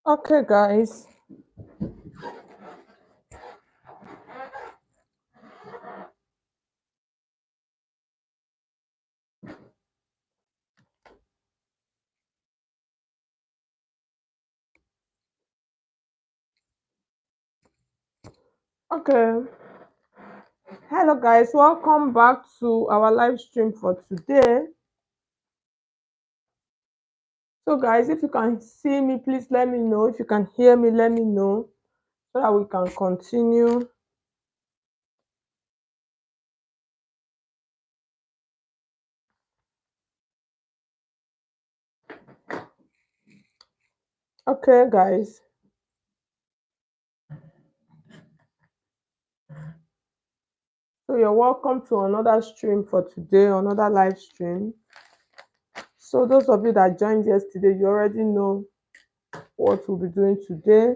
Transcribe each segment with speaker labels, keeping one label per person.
Speaker 1: Okay, guys. Okay. Hello, guys. Welcome back to our live stream for today. So, guys, if you can see me, please let me know. If you can hear me, let me know so that we can continue. Okay, guys. So, you're welcome to another stream for today, another live stream. So, those of you that joined yesterday, you already know what we'll be doing today.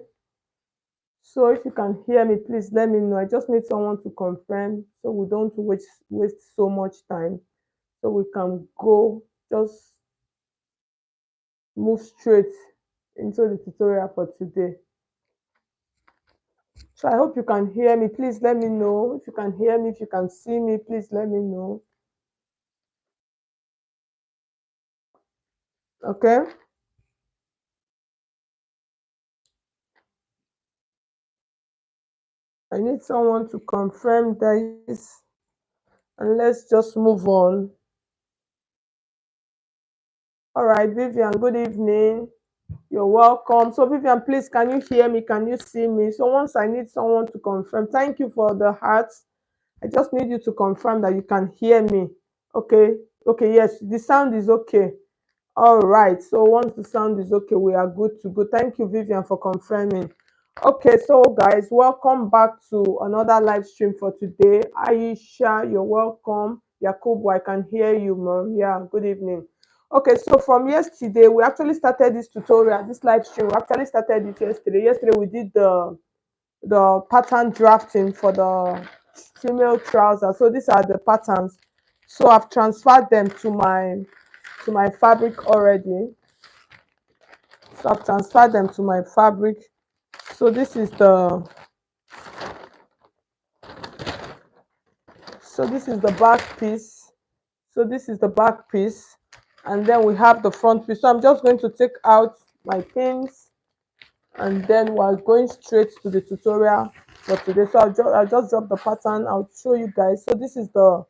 Speaker 1: So if you can hear me, please let me know. I just need someone to confirm so we don't waste so much time. So we can go just move straight into the tutorial for today. So I hope you can hear me. Please let me know. If you can hear me, if you can see me, please let me know. Okay. I need someone to confirm this and let's just move on. All right, Vivian, good evening. You're welcome. So, Vivian, please, can you hear me? Can you see me? So, once I need someone to confirm, thank you for the hearts. I just need you to confirm that you can hear me. Okay. Okay. Yes, the sound is okay. All right. So, once the sound is okay, we are good to go. Thank you, Vivian, for confirming. Okay. So, guys, welcome back to another live stream for today. Aisha, you're welcome. Yakubu, I can hear you, mom. Yeah. Good evening. Okay, so from yesterday, we actually started this tutorial, this live stream. We actually started it yesterday. Yesterday, we did the pattern drafting for the female trousers. So these are the patterns. So I've transferred them to my fabric already. So I've transferred them to my fabric. So this is the back piece. So this is the back piece, and then we have the front piece. So I'm just going to take out my pins, and then we're going straight to the tutorial for today. So I'll just drop the pattern. I'll show you guys. So this is the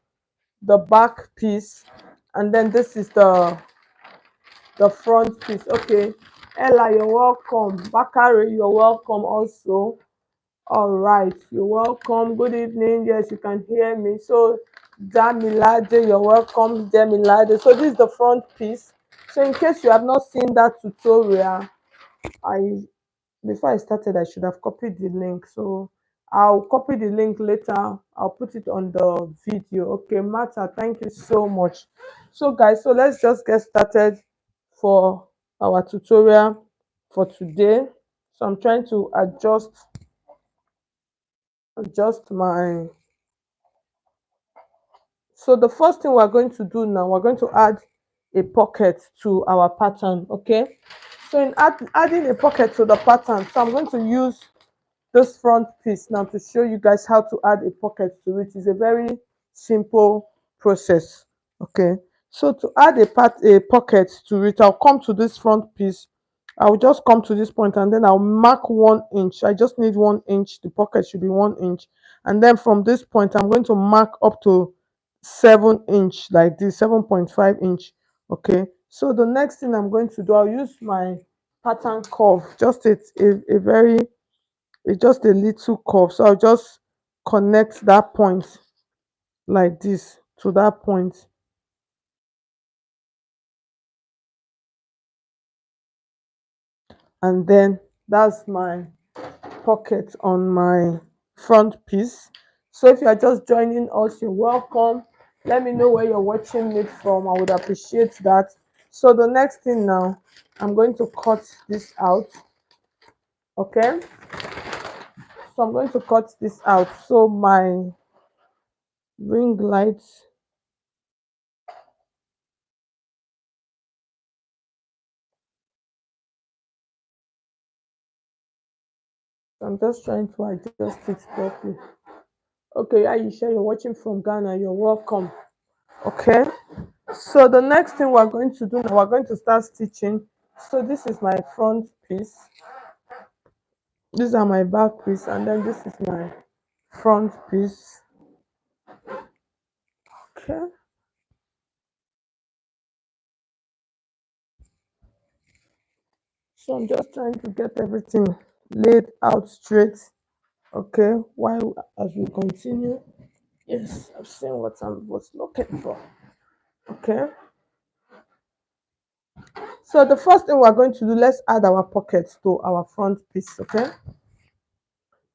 Speaker 1: back piece, and then this is the front piece. Okay, Ella, you're welcome. Bakari, you're welcome also. All right, you're welcome. Good evening. Yes, you can hear me. So Damilade, you're welcome. Damilade. So this is the front piece. So in case you have not seen that tutorial, I before I started, I should have copied the link. So I'll copy the link later. I'll put it on the video. Okay, Martha, thank you so much. So guys, so let's just get started for our tutorial for today. So I'm trying to adjust my. So the first thing we're going to do now, we're going to add a pocket to our pattern. Okay. So in adding a pocket to the pattern, so I'm going to use this front piece now to show you guys how to add a pocket to it. Is a very simple process. Okay, so to add a pocket to it, I'll come to this front piece. I'll just come to this point and then I'll mark 1 inch. I just need 1 inch. The pocket should be 1 inch, and then from this point I'm going to mark up to 7 inch, like this, 7.5 inch. Okay, so the next thing I'm going to do, I'll use my pattern curve, just a very, it's just a little curve. So I'll just connect that point like this to that point, and then that's my pocket on my front piece. So if you are just joining us, you're welcome. Let me know where you're watching me from. I would appreciate that. So the next thing now, I'm going to cut this out. Okay, so I'm going to cut this out. So my ring light, I'm just trying to adjust it properly. Okay, Aisha, you're watching from Ghana. You're welcome. Okay. So the next thing we're going to do now, we're going to start stitching. So this is my front piece. These are my back piece, and then this is my front piece. Okay. So I'm just trying to get everything laid out straight. Okay. While as we continue. Yes, I've seen what I was looking for. Okay. So the first thing we're going to do, let's add our pockets to our front piece. Okay.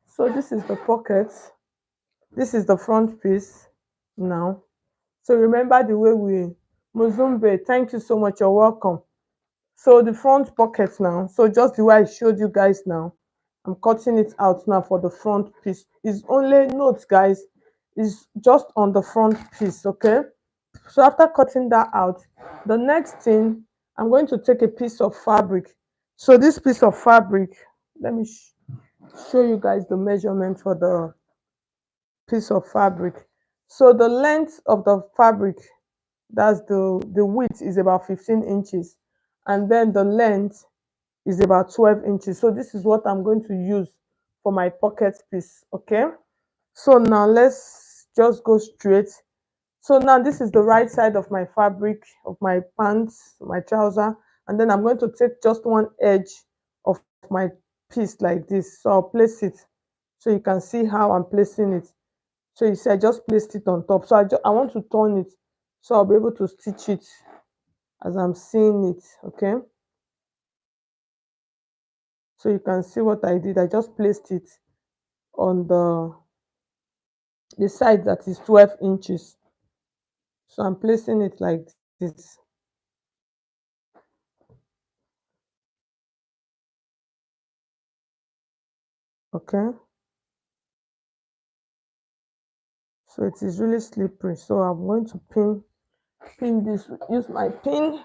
Speaker 1: So this is the pocket. This is the front piece now. So remember the way we Muzumbe, thank you so much. You're welcome. So the front pocket now. So just the way I showed you guys now. I'm cutting it out now for the front piece. Is only note, guys, is just on the front piece, okay? So after cutting that out, the next thing, I'm going to take a piece of fabric. So this piece of fabric, let me show you guys the measurement for the piece of fabric. So the length of the fabric, that's the width is about 15 inches, and then the length is about 12 inches. So this is what I'm going to use for my pocket piece. Okay, so now let's just go straight. So now this is the right side of my fabric of my pants, my trouser, and then I'm going to take just one edge of my piece like this. So I'll place it so you can see how I'm placing it. So you see I just placed it on top. So I want to turn it so I'll be able to stitch it as I'm seeing it. Okay, so you can see what I did. I just placed it on the side that is 12 inches. So I'm placing it like this. Okay, so it is really slippery. So I'm going to pin this, use my pin.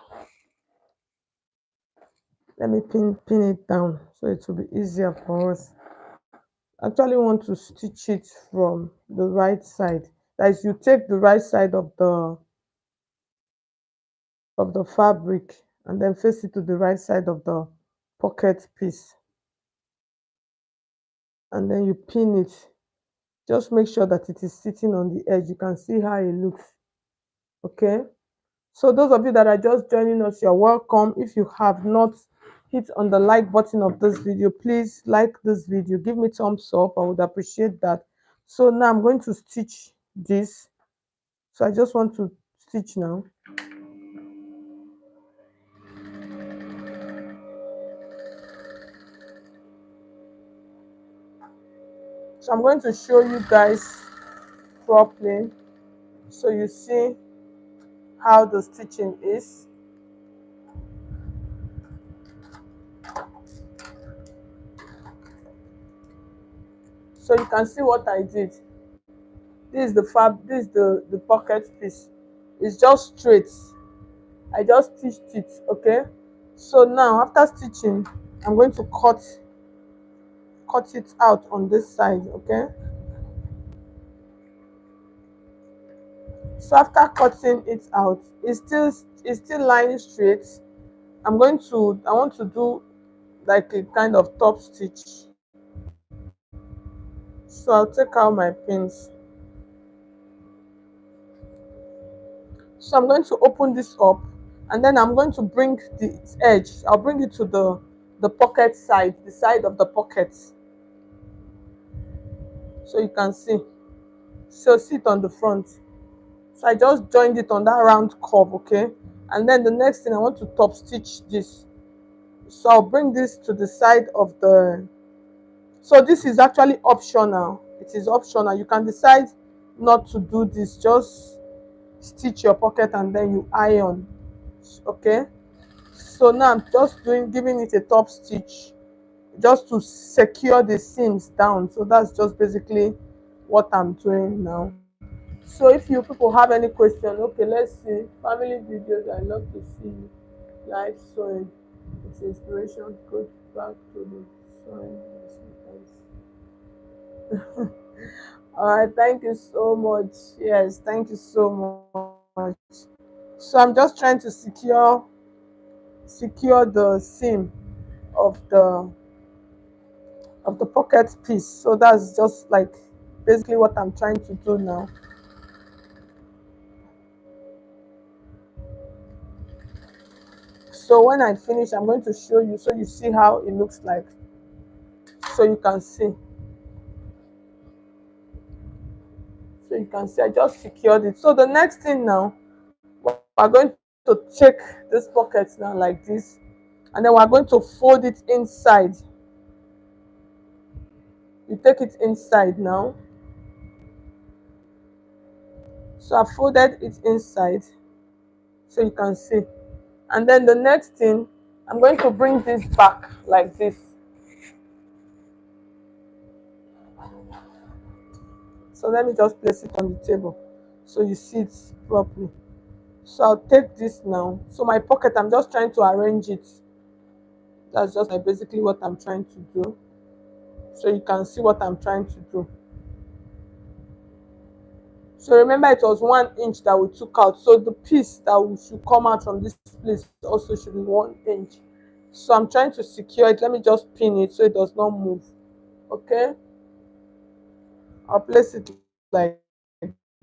Speaker 1: Let me pin it down so it will be easier for us. I actually want to stitch it from the right side. That is, you take the right side of the fabric and then face it to the right side of the pocket piece, and then you pin it. Just make sure that it is sitting on the edge. You can see how it looks. Okay, so those of you that are just joining us, you're welcome. If you have not hit on the like button of this video, please like this video, give me thumbs up. I would appreciate that. So now I'm going to stitch this. So I just want to stitch now. So I'm going to show you guys properly so you see how the stitching is. So you can see what I did. This is the pocket piece. It's just straight. I just stitched it. Okay, so now after stitching, I'm going to cut it out on this side. Okay, so after cutting it out, it's still lying straight. I want to do like a kind of top stitch. So I'll take out my pins. So I'm going to open this up, and then I'm going to bring the edge. I'll bring it to the pocket side, the side of the pocket, so you can see. So sit on the front. So I just joined it on that round curve. Okay, and then the next thing I want to top stitch this. So I'll bring this to the side of the. So this is actually optional. It is optional. You can decide not to do this. Just stitch your pocket and then you iron. Okay, so now I'm just giving it a top stitch just to secure the seams down. So that's just basically what I'm doing now. So if you people have any question, okay, let's see. Family videos, I love to see live sewing. It's inspiration. Go back to the sewing sometimes. All right, thank you so much. Yes, thank you so much. So I'm just trying to secure the seam of the pocket piece. So that's just like basically what I'm trying to do now. So when I finish, I'm going to show you so you see how it looks like. So you can see. So you can see I just secured it. So the next thing now, we're going to take this pocket now like this, and then we're going to fold it inside. You take it inside now. So I folded it inside so you can see. And then the next thing, I'm going to bring this back like this. So let me just place it on the table so you see it properly. So I'll take this now. So my pocket, I'm just trying to arrange it. That's just like basically what I'm trying to do. So you can see what I'm trying to do. So remember it was 1 inch that we took out. So the piece that we should come out from this place also should be 1 inch. So I'm trying to secure it. Let me just pin it so it does not move. Okay. I'll place it like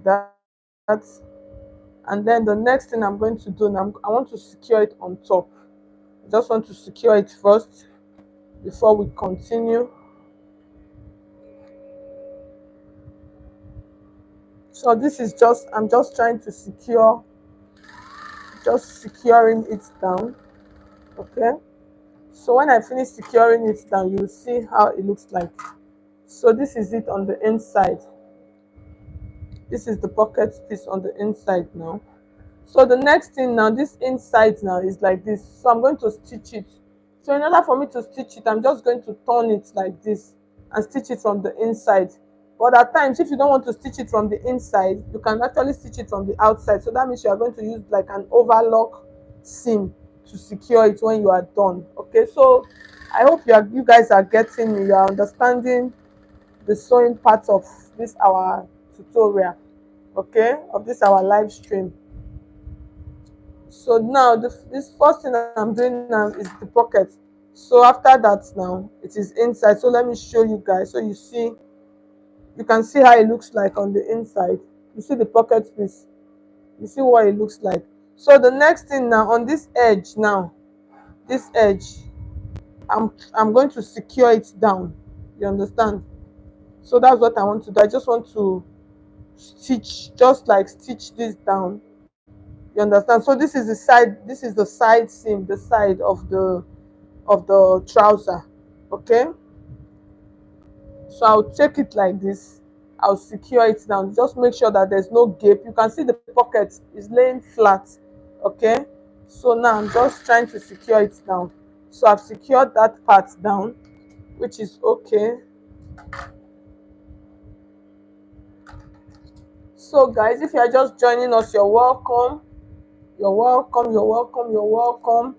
Speaker 1: that. And then the next thing I'm going to do now, I want to secure it on top. I just want to secure it first before we continue. So this is just, I'm just trying to secure, just securing it down. Okay. So when I finish securing it down, you'll see how it looks like. So this is it on the inside. This is the pocket piece on the inside now. So the next thing now, this inside now is like this. So I'm going to stitch it. So in order for me to stitch it, I'm just going to turn it like this and stitch it from the inside. But at times, if you don't want to stitch it from the inside, you can actually stitch it from the outside. So that means you are going to use like an overlock seam to secure it when you are done. Okay, so I hope you guys are getting me. You are understanding the sewing part of this our tutorial. Okay, of this our live stream. So now this first thing I'm doing now is the pocket. So after that now it is inside. So let me show you guys so you see, you can see how it looks like on the inside. You see the pocket piece, you see what it looks like. So the next thing now on this edge now, this edge, I'm going to secure it down. You understand? So that's what I want to do. I just want to stitch, just like stitch this down. You understand? So this is the side, this is the side seam, the side of the trouser. Okay, so I'll take it like this. I'll secure it down. Just make sure that there's no gap. You can see the pocket is laying flat. Okay, so now I'm just trying to secure it down. So I've secured that part down, which is okay. So guys, if you are just joining us, you're welcome. You're welcome, you're welcome, you're welcome.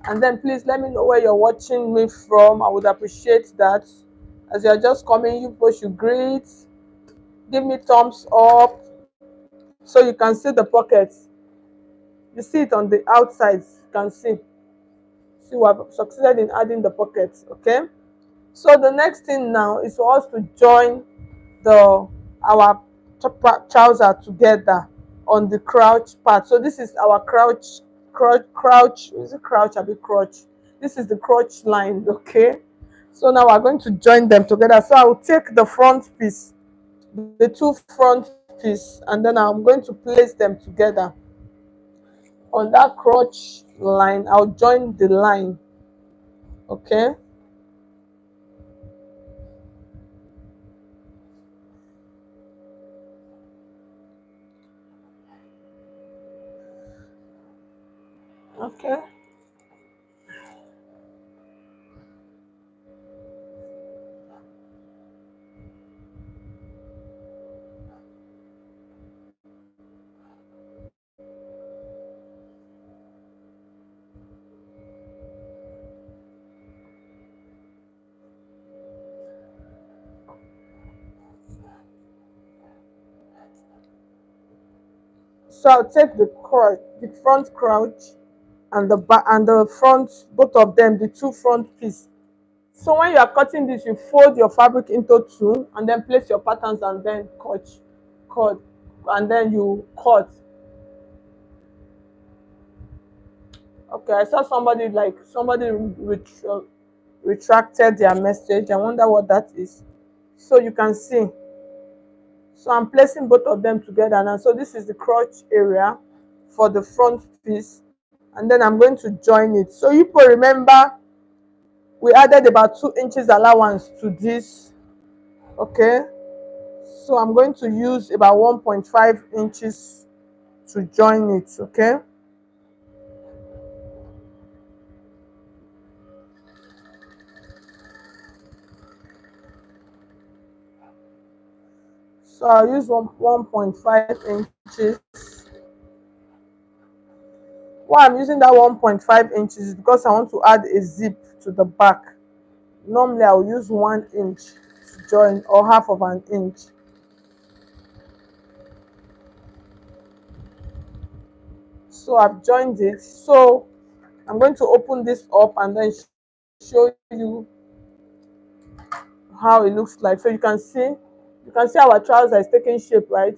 Speaker 1: And then please let me know where you're watching me from. I would appreciate that. As you're just coming, you push your greet, give me thumbs up so you can see the pockets. You see it on the outside, you can see we have succeeded in adding the pockets. Okay, so the next thing now is for us to join the our trouser together on the crouch part. So this is our crouch, is it crouch or be crotch? This is the crotch line. Okay, so now we're going to join them together. So I will take the front piece, the two front piece, and then I'm going to place them together on that crotch line. I'll join the line. Okay, okay, So I'll take the crotch, the front crotch, and the back and the front, both of them, the two front piece. So when you are cutting this, you fold your fabric into two and then place your patterns and then cut, and then you cut. Okay, I saw somebody, like somebody retracted their message. I wonder what that is. So you can see. So I'm placing both of them together now. So this is the crotch area for the front piece, and then I'm going to join it. So you will remember we added about 2 inches allowance to this. Okay, so I'm going to use about 1.5 inches to join it. Okay, so I'll use 1.5 inches. Why I'm using that 1.5 inches is because I want to add a zip to the back. Normally I'll use 1 inch to join, or half of an inch. So I've joined it. So I'm going to open this up and then show you how it looks like. So you can see our trouser is taking shape, right?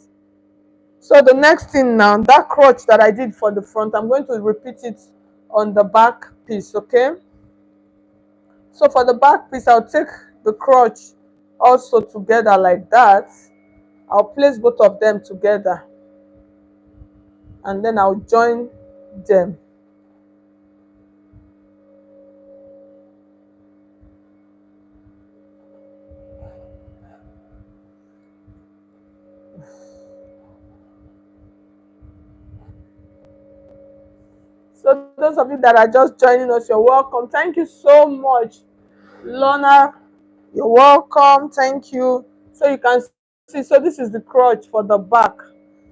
Speaker 1: So the next thing now, that crotch that I did for the front, I'm going to repeat it on the back piece. Okay, so for the back piece, I'll take the crotch also together like that. I'll place both of them together and then I'll join them. So those of you that are just joining us, you're welcome. Thank you so much, Lorna. You're welcome. Thank you. So you can see, so this is the crotch for the back.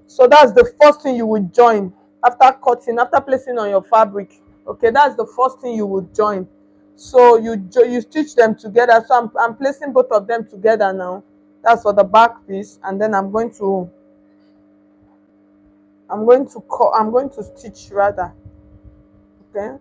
Speaker 1: So that's the first thing you would join after cutting, after placing on your fabric. Okay, that's the first thing you would join. So you stitch them together. So I'm placing both of them together now. That's for the back piece, and then I'm going to stitch rather. Okay.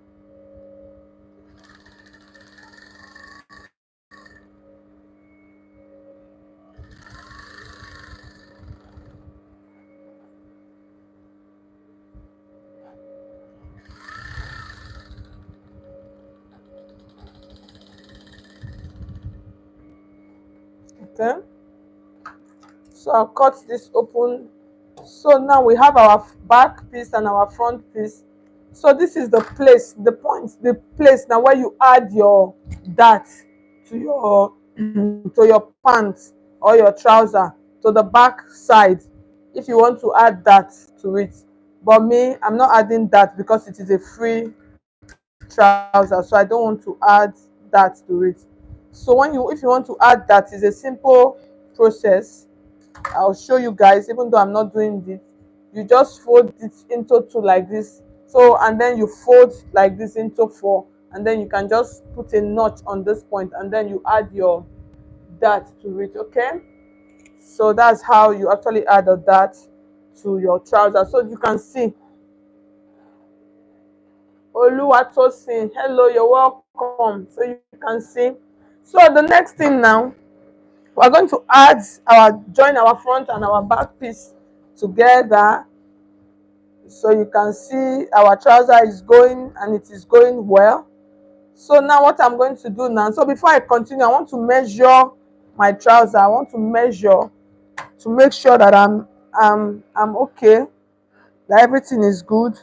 Speaker 1: Okay. So I'll cut this open. So now we have our back piece and our front piece. So this is the place, the point, the place now where you add your dart to your to your pants or your trouser, to the back side, if you want to add that to it. But me, I'm not adding that because it is a free trouser, so I don't want to add that to it. So if you want to add that, is a simple process. I'll show you guys, even though I'm not doing this. You just fold it into two like this. So, and then you fold like this into four, and then you can just put a notch on this point, and then you add your dart to it. Okay, so that's how you actually add a dart to your trouser. So you can see, Oluwatosin, hello, you're welcome. So you can see. So the next thing now, we're going to join our front and our back piece together. So you can see our trouser is going, and it is going well. So now what I'm going to do now, so before I continue, I want to measure my trouser. I want to measure to make sure that I'm okay, that everything is good.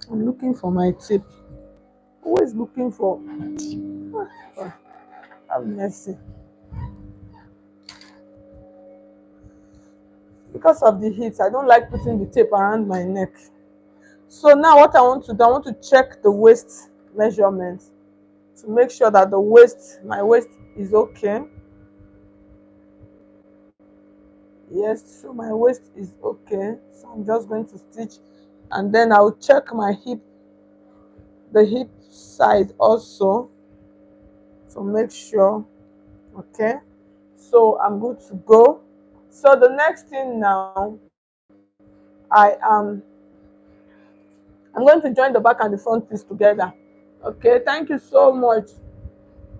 Speaker 1: I'm looking for my tape. Always looking for. Have mercy. Because of the heat, I don't like putting the tape around my neck. So now what I want to do, I want to check the waist measurement to make sure that my waist is okay. Yes, so my waist is okay. So I'm just going to stitch, and then I'll check my the hip side also to make sure. Okay. So I'm good to go. So the next thing now, I am I'm going to join the back and the front piece together. Okay, thank you so much,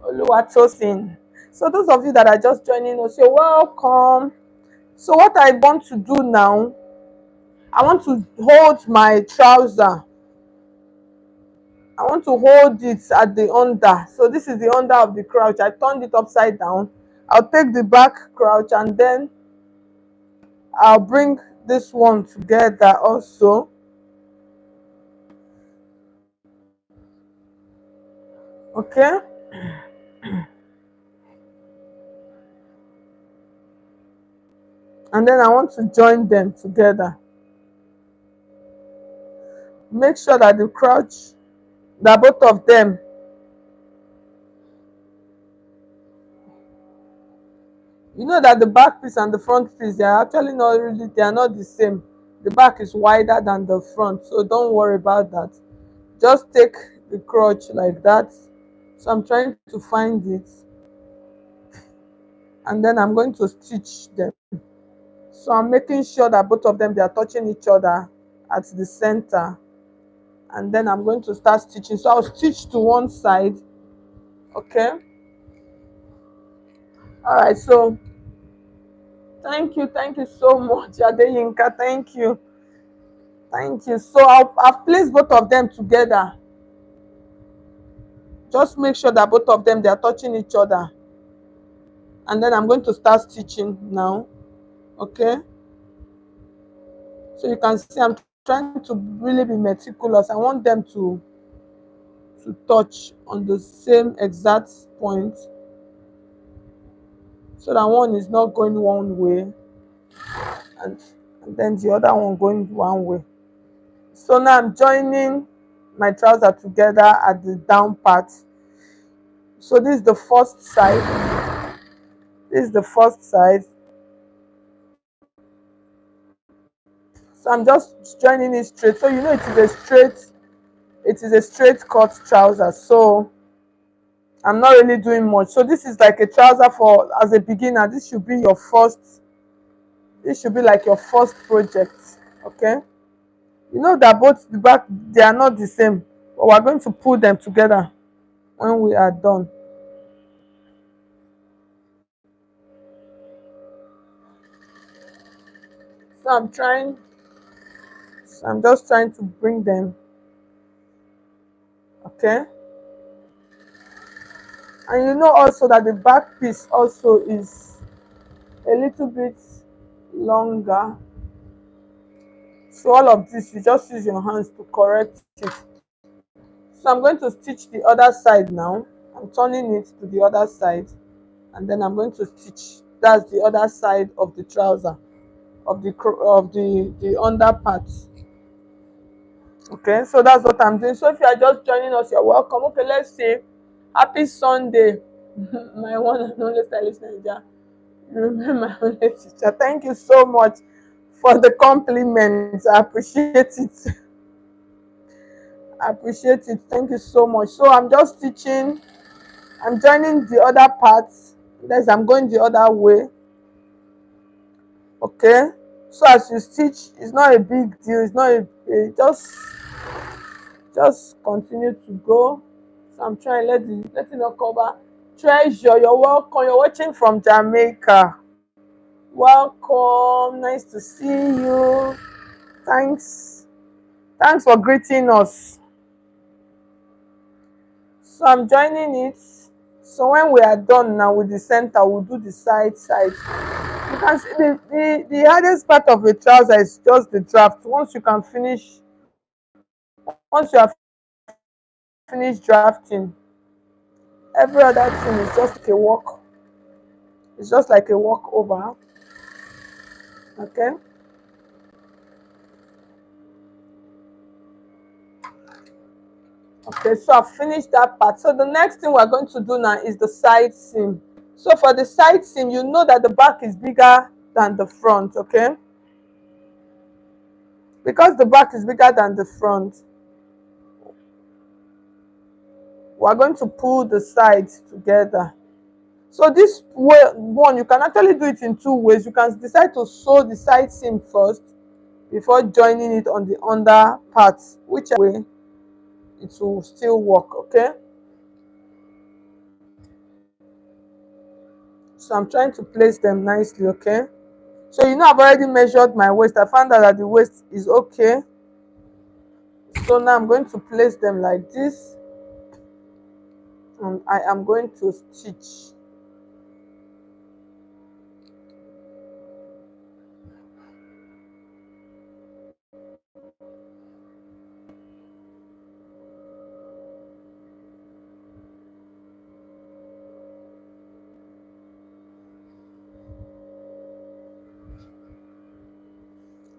Speaker 1: Oluwatosin. So those of you that are just joining us, you're welcome. So what I want to do now, I want to hold my trouser. I want to hold it at the under. So this is the under of the crouch. I turned it upside down. I'll take the back crouch and then I'll bring this one together also. Okay. And then I want to join them together. Make sure that the crouch, that both of them, you know that the back piece and the front piece, they are actually not really, they are not the same. The back is wider than the front, so don't worry about that. Just take the crotch like that. So I'm trying to find it, and then I'm going to stitch them. So I'm making sure that both of them, they are touching each other at the center, and then I'm going to start stitching. So I'll stitch to one side. Okay. All right. So thank you so much, Adeyinka. Thank you. So I've placed both of them together. Just make sure that both of them, they are touching each other, and then I'm going to start stitching now. Okay. So you can see I'm trying to really be meticulous. I want them to touch on the same exact point, so that one is not going one way and, and then the other one going one way. So now I'm joining my trouser together at the down part. So this is the first side. This is the first side. So I'm just joining it straight. So you know it is a straight cut trouser. So I'm not really doing much. So this is like a trouser for as a beginner. This should be like your first project. Okay. You know that both the back, they are not the same, but we're going to pull them together when we are done. So I'm just trying to bring them. Okay. And you know also that the back piece also is a little bit longer. So all of this, you just use your hands to correct it. So I'm going to stitch the other side now. I'm turning it to the other side, and then I'm going to stitch. That's the other side of the trouser, of the under part. Okay, so that's what I'm doing. So if you are just joining us, you're welcome. Okay, let's say happy Sunday, my one and only stylist Naija. You remember my only teacher. Thank you so much for the compliments. I appreciate it. I appreciate it. Thank you so much. So I'm just stitching. I'm joining the other parts. Yes, I'm going the other way. Okay. So as you stitch, it's not a big deal. It's not just continue to go. So I'm trying let it not cover. Treasure, you're welcome. You're watching from Jamaica. Welcome. Nice to see you. Thanks. Thanks for greeting us. So I'm joining it. So when we are done now with the center, we'll do the side. You can see the hardest part of a trouser is just the draft. Once you have finished drafting, every other thing is just like a walk. It's just like a walk over. Okay. Okay, so I've finished that part. So the next thing we're going to do now is the side seam. So for the side seam, you know that the back is bigger than the front, okay? Because the back is bigger than the front, we're going to pull the sides together. So this way one, you can actually do it in two ways. You can decide to sew the side seam first before joining it on the under part, whichever way it will still work. Okay, so I'm trying to place them nicely. Okay, so you know I've already measured my waist. I found out that the waist is okay. So now I'm going to place them like this, and I am going to stitch.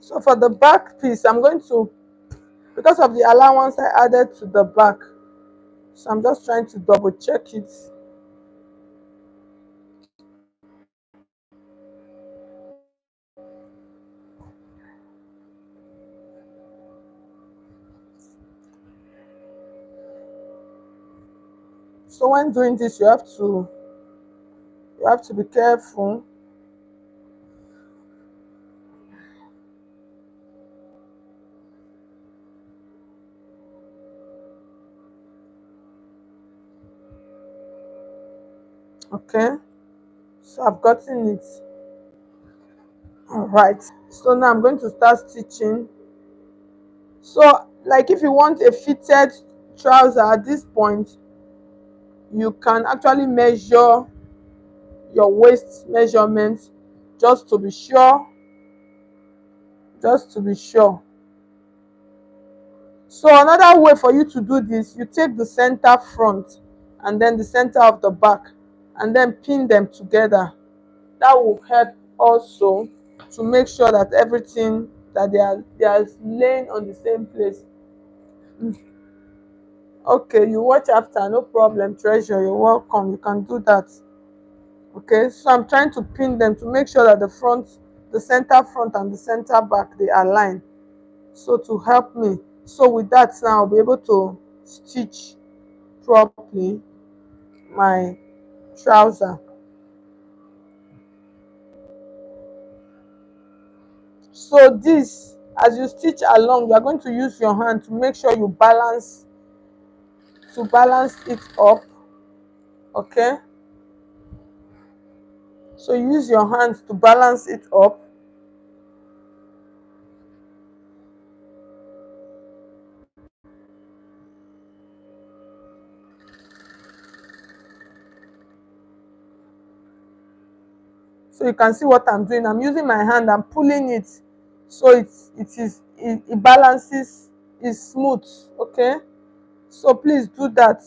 Speaker 1: So for the back piece, I'm going to, because of the allowance I added to the back, so I'm just trying to double check it. So when doing this, you have to be careful. Okay, so I've gotten it. All right, so now I'm going to start stitching. So like if you want a fitted trouser at this point, you can actually measure your waist measurement, just to be sure, just to be sure. So another way for you to do this, you take the center front and then the center of the back and then pin them together. That will help also to make sure that everything, that they are laying on the same place. Okay, you watch after, no problem, treasure, you're welcome, you can do that. Okay, so I'm trying to pin them to make sure that the center front and the center back, they align, so to help me. So with that now I'll be able to stitch properly my trouser. So this, as you stitch along, you are going to use your hand to make sure you balance it up. Okay, so use your hands to balance it up. So you can see what I'm doing. I'm using my hand, I'm pulling it, so it balances, is smooth. Okay, so please do that.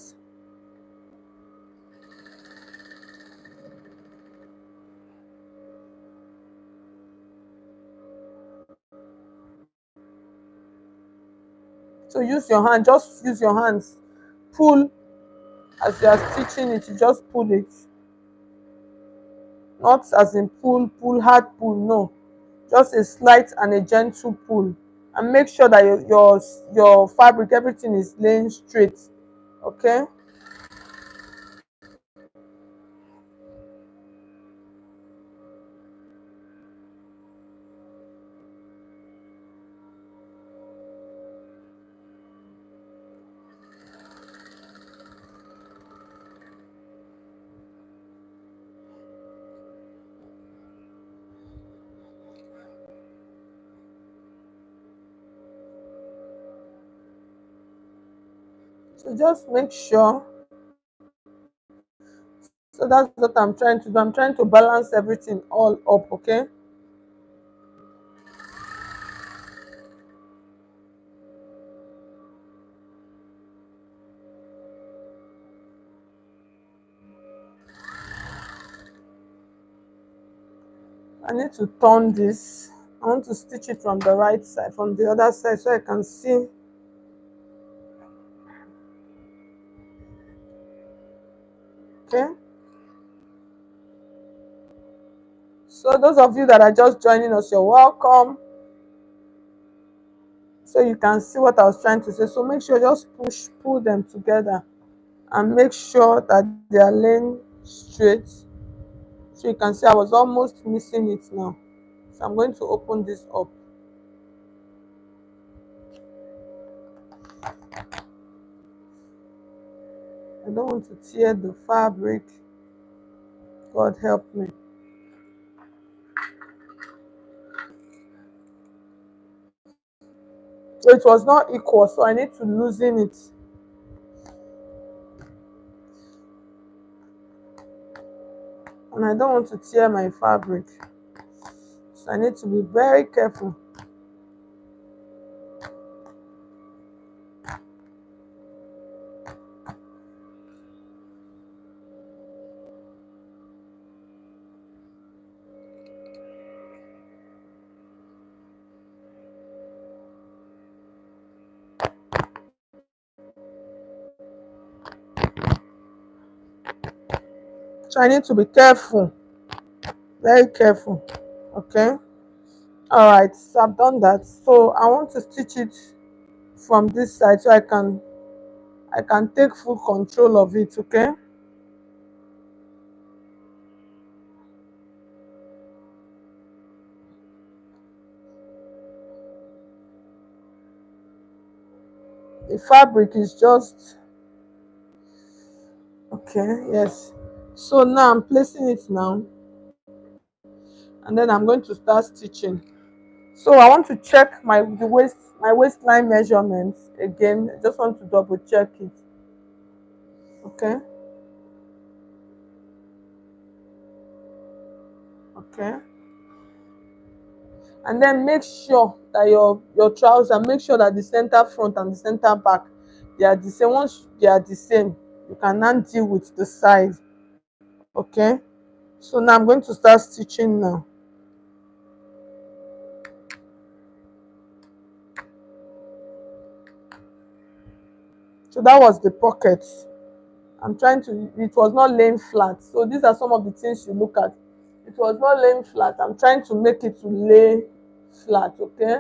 Speaker 1: So use your hand, just use your hands, pull. As you are stitching it, you just pull it, not as in pull hard pull, no, just a slight and a gentle pull, and make sure that your fabric, everything is laying straight. Okay, so just make sure. So that's what I'm trying to do. I'm trying to balance everything all up. Okay, I need to turn this. I want to stitch it from the right side, from the other side, so I can see. Okay, so those of you that are just joining us, you're welcome. So you can see what I was trying to say. So make sure, just pull them together and make sure that they are laying straight. So you can see I was almost missing it now. So I'm going to open this up. I don't want to tear the fabric. God help me. So it was not equal, so I need to loosen it. And I don't want to tear my fabric. So I need to be very careful. So I need to be careful, very careful. Okay. All right. So I've done that. So I want to stitch it from this side so I can take full control of it. Okay. The fabric is just okay. Yes. So now I'm placing it now, and then I'm going to start stitching. So I want to check my waistline measurements again. I just want to double check it. Okay. Okay. And then make sure that your trouser, make sure that the center front and the center back, they are the same. Once they are the same, you can now deal with the side. Okay. So now I'm going to start stitching now. So that was the pocket. I'm trying to, it was not laying flat. So these are some of the things you look at. It was not laying flat. I'm trying to make it to lay flat. Okay.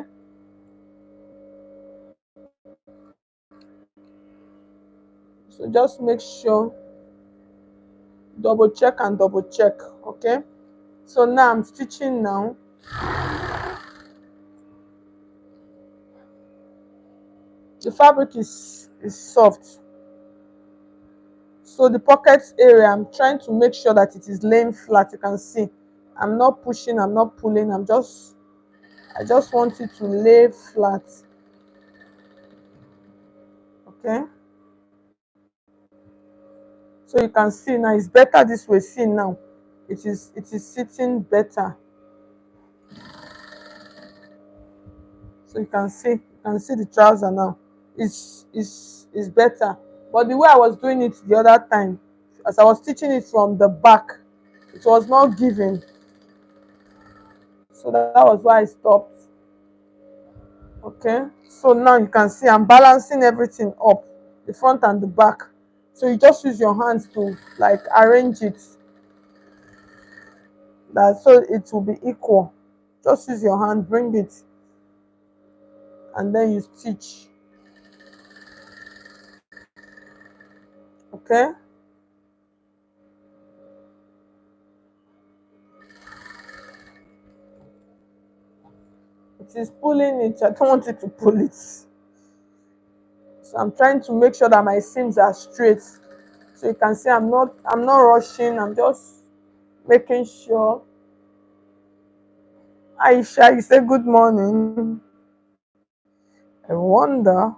Speaker 1: So just make sure, double check and double check. Okay. So now I'm stitching now. The fabric is soft. So the pocket area, I'm trying to make sure that it is laying flat. You can see I'm not pushing, I'm not pulling, I just want it to lay flat. Okay. So you can see now it's better this way. See now, it is sitting better. So you can see the trouser now. It's better. But the way I was doing it the other time, as I was stitching it from the back, it was not giving. So that was why I stopped. Okay. So now you can see I'm balancing everything up, the front and the back. So you just use your hands to like arrange it, that so it will be equal. Just use your hand, bring it, and then you stitch. Okay. It is pulling it. I don't want it to pull it. So I'm trying to make sure that my seams are straight. So you can see I'm not rushing. I'm just making sure. Aisha, you say good morning. I wonder,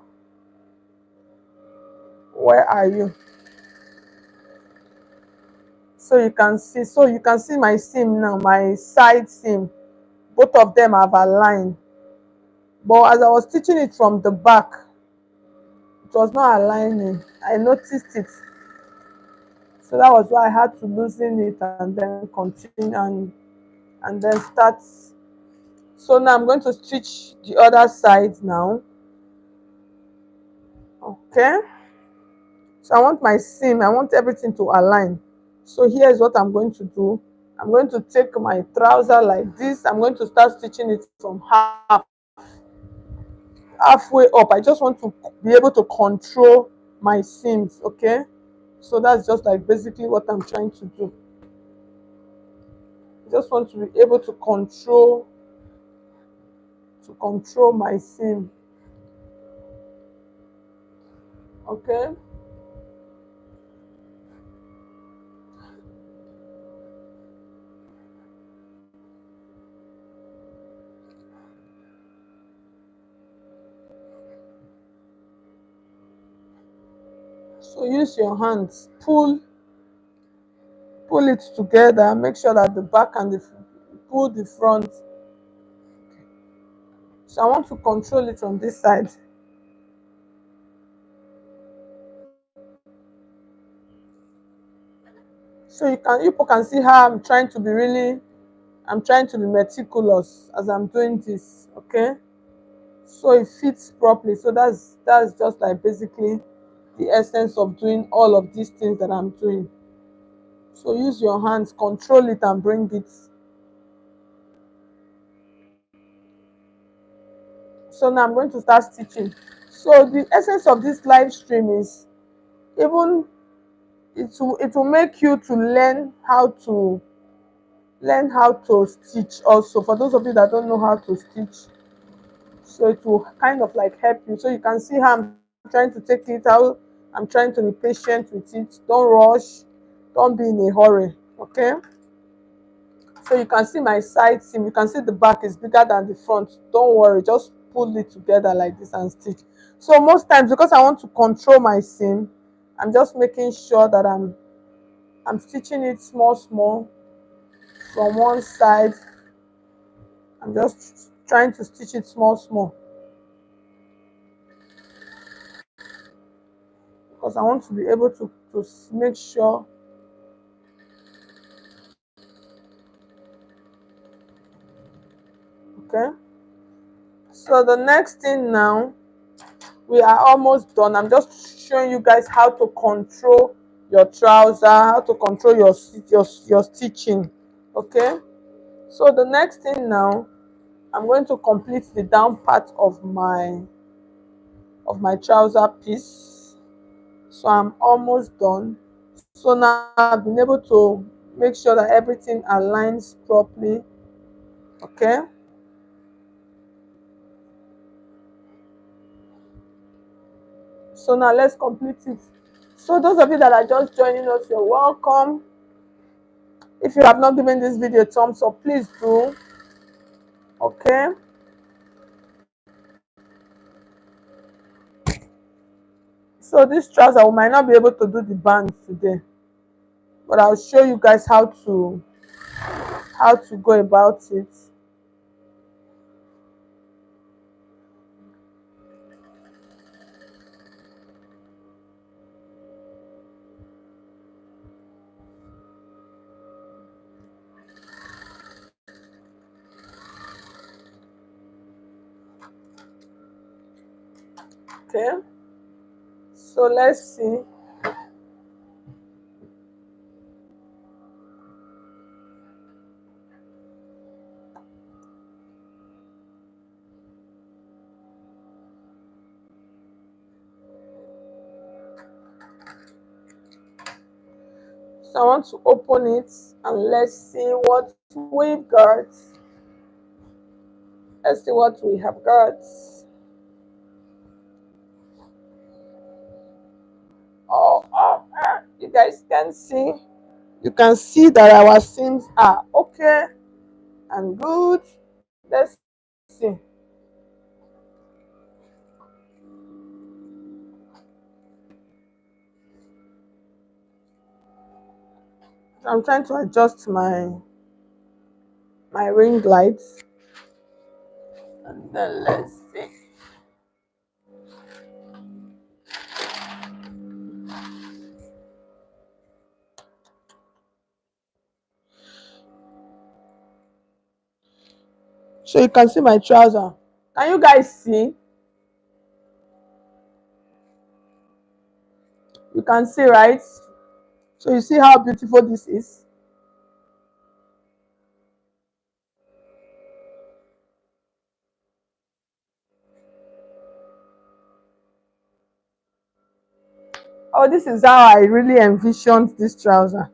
Speaker 1: where are you? So you can see my seam now, my side seam. Both of them have aligned. But as I was stitching it from the back, it was not aligning. I noticed it. So that was why I had to loosen it and then continue and then start. So now I'm going to stitch the other side now. Okay. So I want everything to align. So here's what I'm going to do. I'm going to take my trouser like this. I'm going to start stitching it from halfway up. I just want to be able to control my seams. Okay. So that's just like basically what I'm trying to do. Just want to be able to control my seam. Okay. So use your hands, pull it together, make sure that the back and the pull the front. So I want to control it on this side. So you people can see how I'm trying to be meticulous as I'm doing this. Okay. So it fits properly. So that's just like basically the essence of doing all of these things that I'm doing. So use your hands, control it and bring it. So now I'm going to start stitching. So the essence of this live stream is, even it will make you to learn how to stitch also, for those of you that don't know how to stitch. So it will kind of like help you. So you can see how I'm trying to take it out. I'm trying to be patient with it. Don't rush. Don't be in a hurry. Okay. So you can see my side seam. You can see the back is bigger than the front. Don't worry. Just pull it together like this and stitch. So most times, because I want to control my seam, I'm just making sure that I'm stitching it small small from one side. I'm just trying to stitch it small small because I want to be able to make sure. Okay. So the next thing now, we are almost done. I'm just showing you guys how to control your trouser, how to control your stitching. Okay. So the next thing now, I'm going to complete the down part of my trouser piece. So I'm almost done. So now I've been able to make sure that everything aligns properly. Okay. So now let's complete it. So those of you that are just joining us, you're welcome. If you have not given this video a thumbs up, please do. Okay. So this trouser, we might not be able to do the band today, but I'll show you guys how to go about it. Okay. So let's see. So I want to open it and let's see what we've got. Let's see what we have got. You guys can see. You can see that our seams are okay and good. Let's see. I'm trying to adjust my ring lights, and then let's see. So you can see my trouser. Can you guys see? You can see, right? So you see how beautiful this is. Oh, this is how I really envisioned this trouser.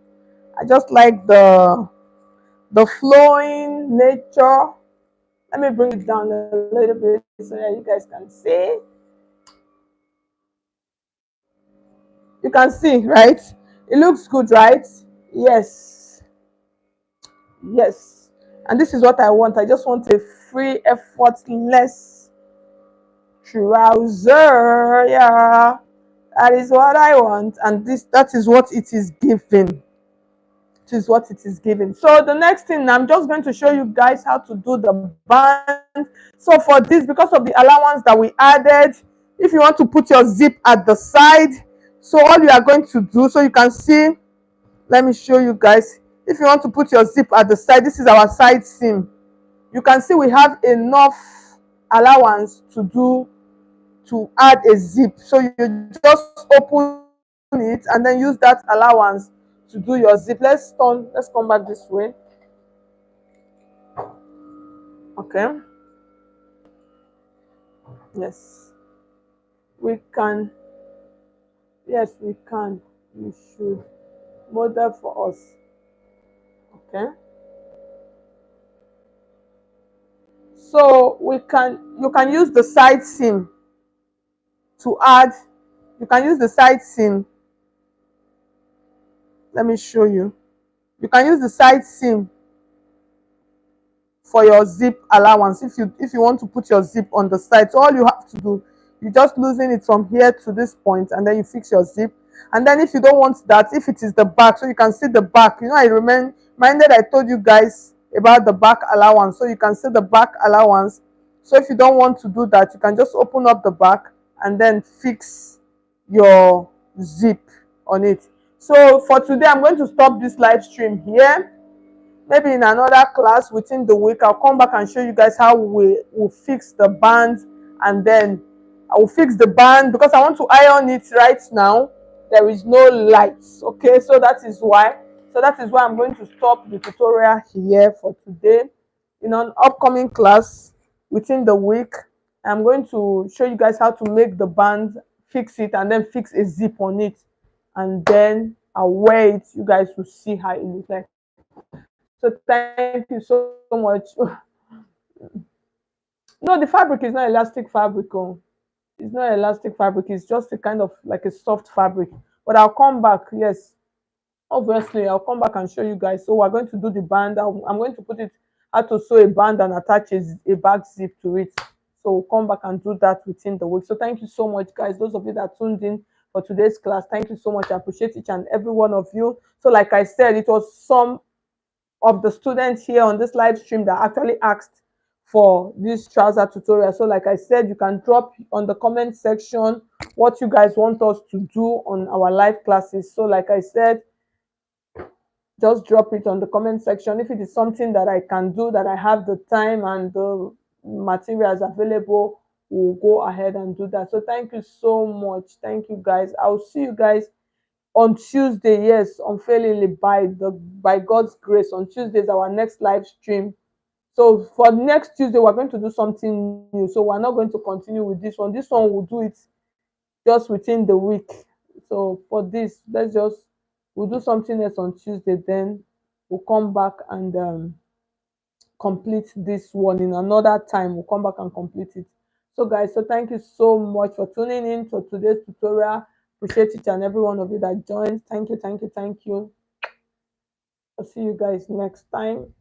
Speaker 1: I just like the flowing nature. Let me bring it down a little bit so that you guys can see. You can see, right? It looks good, right? Yes. Yes. And this is what I want. I just want a free, effortless trouser. Yeah. That is what I want. And that is what it is giving. It is what it is giving. So the next thing, I'm just going to show you guys how to do the band. So for this, because of the allowance that we added, if you want to put your zip at the side, so all you are going to do, so you can see, let me show you guys. If you want to put your zip at the side, this is our side seam. You can see we have enough allowance to add a zip. So you just open it and then use that allowance to do your zip. Let's come back this way. Okay. Yes. We can. Yes, we can. You should model for us. Okay. So you can use the side seam to add. You can use the side seam. Let me show you. You can use the side seam for your zip allowance if you want to put your zip on the side. So all you have to do, you just loosen it from here to this point and then you fix your zip. And then if you don't want that, if it is the back, so you can see the back, I reminded I told you guys about the back allowance, so you can see the back allowance. So if you don't want to do that, you can just open up the back and then fix your zip on it. So for today, I'm going to stop this live stream here. Maybe in another class within the week, I'll come back and show you guys how we will fix the band. And then I will fix the band because I want to iron it right now. There is no lights. Okay, so that is why. I'm going to stop the tutorial here for today. In an upcoming class within the week, I'm going to show you guys how to make the band, fix it, and then fix a zip on it. And then I'll wear it. You guys will see how it looks like. So thank you so much. No, the fabric is not elastic fabric. Oh. It's not elastic fabric. It's just a kind of like a soft fabric. But I'll come back. Yes, obviously I'll come back and show you guys. So we're going to do the band. I'm going to put it how to sew a band and attach a back zip to it. So we'll come back and do that within the week. So thank you so much, guys. Those of you that tuned in for today's class, thank you so much. I appreciate each and every one of you. So like I said, it was some of the students here on this live stream that actually asked for this trouser tutorial. So like I said, you can drop on the comment section what you guys want us to do on our live classes. So like I said, just drop it on the comment section. If it is something that I can do, that I have the time and the materials available, we'll go ahead and do that. So thank you so much. Thank you, guys. I'll see you guys on Tuesday. Yes, unfailingly, by God's grace, on Tuesday is our next live stream. So for next Tuesday, we're going to do something new. So we're not going to continue with this one. This one we'll do it just within the week. So for this, we'll do something else on Tuesday. Then we'll come back and complete this one in another time. We'll come back and complete it. So guys, so thank you so much for tuning in to today's tutorial. Appreciate each and every one of you that joined. Thank you, thank you, thank you. I'll see you guys next time.